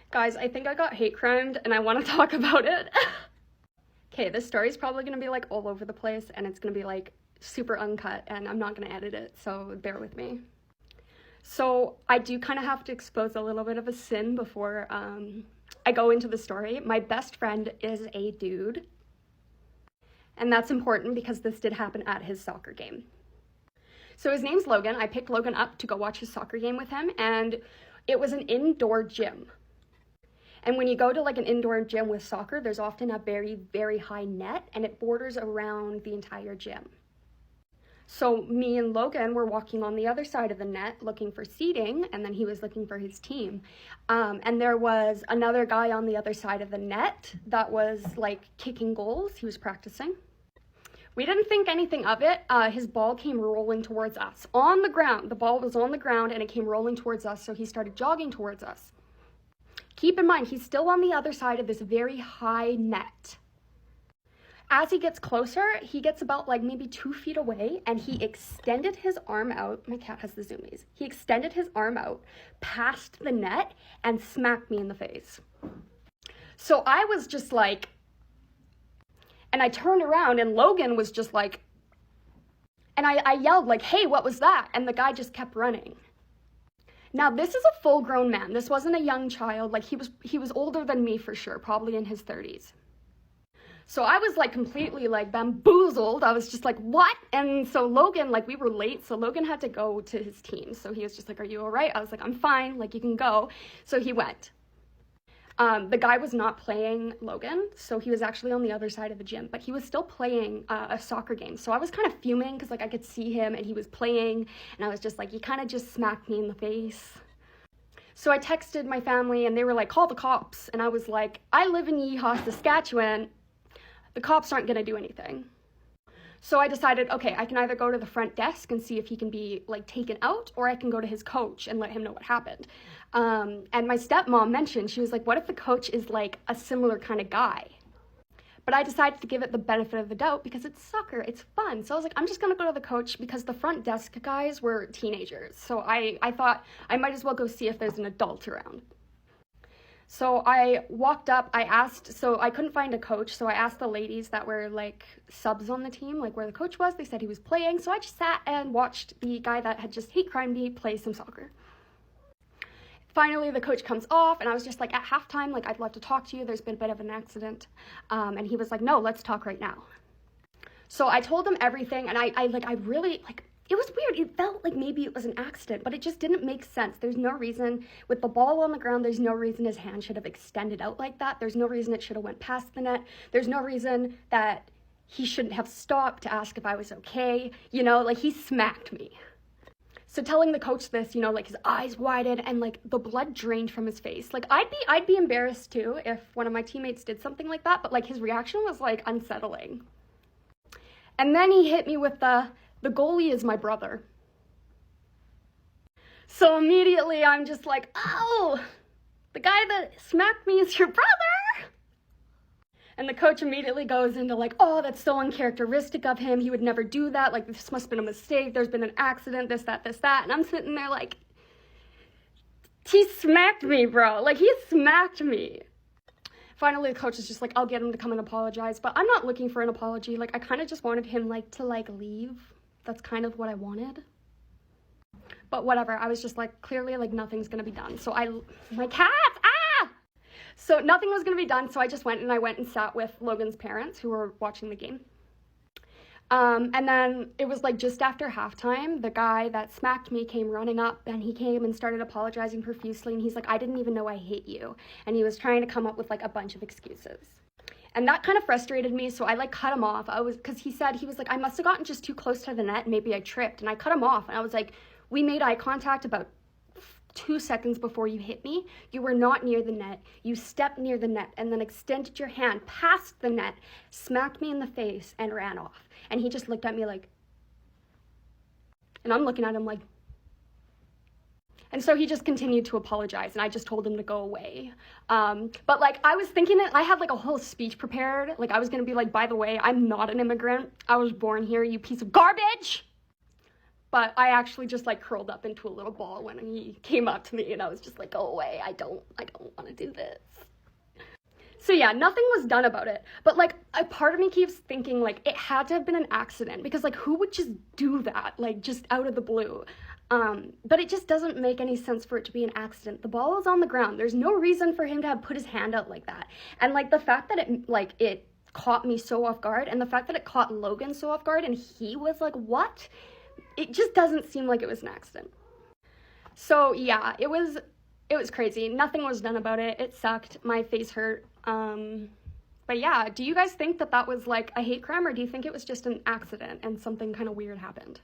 Guys, I think I got hate crimed and I want to talk about it. Okay, this story is probably going to be like all over the place and it's going to be like super uncut and I'm not going to edit it, so bear with me. So I do kind of have to expose a little bit of a sin before I go into the story. My best friend is a dude. And that's important because this did happen at his soccer game. So his name's Logan. I picked Logan up to go watch his soccer game with him, and it was an indoor gym. And when you go to like an indoor gym with soccer, there's often a very, very high net, and it borders around the entire gym. So me and Logan were walking on the other side of the net looking for seating, and then he was looking for his team. And there was another guy on the other side of the net that was like kicking goals. He was practicing. We didn't think anything of it. His ball came rolling towards us on the ground. The ball was on the ground and it came rolling towards us, so he started jogging towards us. Keep in mind, he's still on the other side of this very high net. As he gets closer, he gets about like maybe 2 feet away and he extended his arm out. My cat has the zoomies. He extended his arm out past the net and smacked me in the face. So I was just like, and I turned around and Logan was just like, and I yelled like, hey, what was that? And the guy just kept running. Now, this is a full-grown man. This wasn't a young child. Like, he was older than me for sure, probably in his 30s. So I was like completely like bamboozled. I was just like, what? And so Logan, like we were late, so Logan had to go to his team. So he was just like, are you all right? I was like, I'm fine, like you can go. So he went. The guy was not playing Logan, so he was actually on the other side of the gym, but he was still playing a soccer game. So I was kind of fuming because like I could see him and he was playing, and I was just like, he kind of just smacked me in the face. So I texted my family and they were like, call the cops. And I was like, I live in Yeehaw, Saskatchewan. The cops aren't gonna do anything. So I decided, okay, I can either go to the front desk and see if he can be like taken out, or I can go to his coach and let him know what happened. And my stepmom mentioned, she was like, what if the coach is like a similar kind of guy? But I decided to give it the benefit of the doubt because it's soccer, it's fun. So I was like, I'm just gonna go to the coach because the front desk guys were teenagers. So I thought I might as well go see if there's an adult around. So I walked up, so I couldn't find a coach, so I asked the ladies that were like subs on the team, like where the coach was. They said he was playing, so I just sat and watched the guy that had just hate crimed me play some soccer. Finally, the coach comes off, and I was just like, at halftime, like, I'd love to talk to you. There's been a bit of an accident. And he was like, no, let's talk right now. So I told him everything, and I really, like, it was weird. It felt like maybe it was an accident, but it just didn't make sense. There's no reason, with the ball on the ground, there's no reason his hand should have extended out like that. There's no reason it should have went past the net. There's no reason that he shouldn't have stopped to ask if I was okay. You know, like, he smacked me. So telling the coach this, you know, like his eyes widened and like the blood drained from his face. Like I'd be embarrassed too if one of my teammates did something like that, but like his reaction was like unsettling. And then he hit me with the goalie is my brother. So immediately I'm just like, oh, the guy that smacked me is your brother. And the coach immediately goes into like, oh, that's so uncharacteristic of him. He would never do that. Like, this must have been a mistake. There's been an accident, this, that. And I'm sitting there like, he smacked me, bro. Like, he smacked me. Finally, the coach is just like, I'll get him to come and apologize. But I'm not looking for an apology. Like, I kind of just wanted him like to like leave. That's kind of what I wanted. But whatever. I was just like, clearly like nothing's going to be done. So my cats, So nothing was going to be done, so I just went and sat with Logan's parents who were watching the game. And then it was like just after halftime, the guy that smacked me came running up and he came and started apologizing profusely. And he's like, I didn't even know I hate you. And he was trying to come up with like a bunch of excuses. And that kind of frustrated me, so I like cut him off. Because he was like, I must have gotten just too close to the net and maybe I tripped. And I cut him off and I was like, we made eye contact about 2 seconds before you hit me. You were not near the net. You stepped near the net and then extended your hand past the net, smacked me in the face, and ran off. And he just looked at me like, and I'm looking at him like, and so he just continued to apologize, and I just told him to go away. But like, I was thinking that I had like a whole speech prepared. Like, I was gonna be like, by the way, I'm not an immigrant. I was born here, you piece of garbage. But I actually just like curled up into a little ball when he came up to me, and I was just like, go away, I don't want to do this. So yeah, nothing was done about it, but like a part of me keeps thinking like it had to have been an accident, because like who would just do that, like just out of the blue? But it just doesn't make any sense for it to be an accident. The ball was on the ground. There's no reason for him to have put his hand out like that. And like the fact that it caught me so off guard, and the fact that it caught Logan so off guard, and he was like, what? It just doesn't seem like it was an accident. So yeah, it was crazy. Nothing was done about it. It sucked. My face hurt. But yeah, do you guys think that was like a hate crime, or do you think it was just an accident and something kind of weird happened?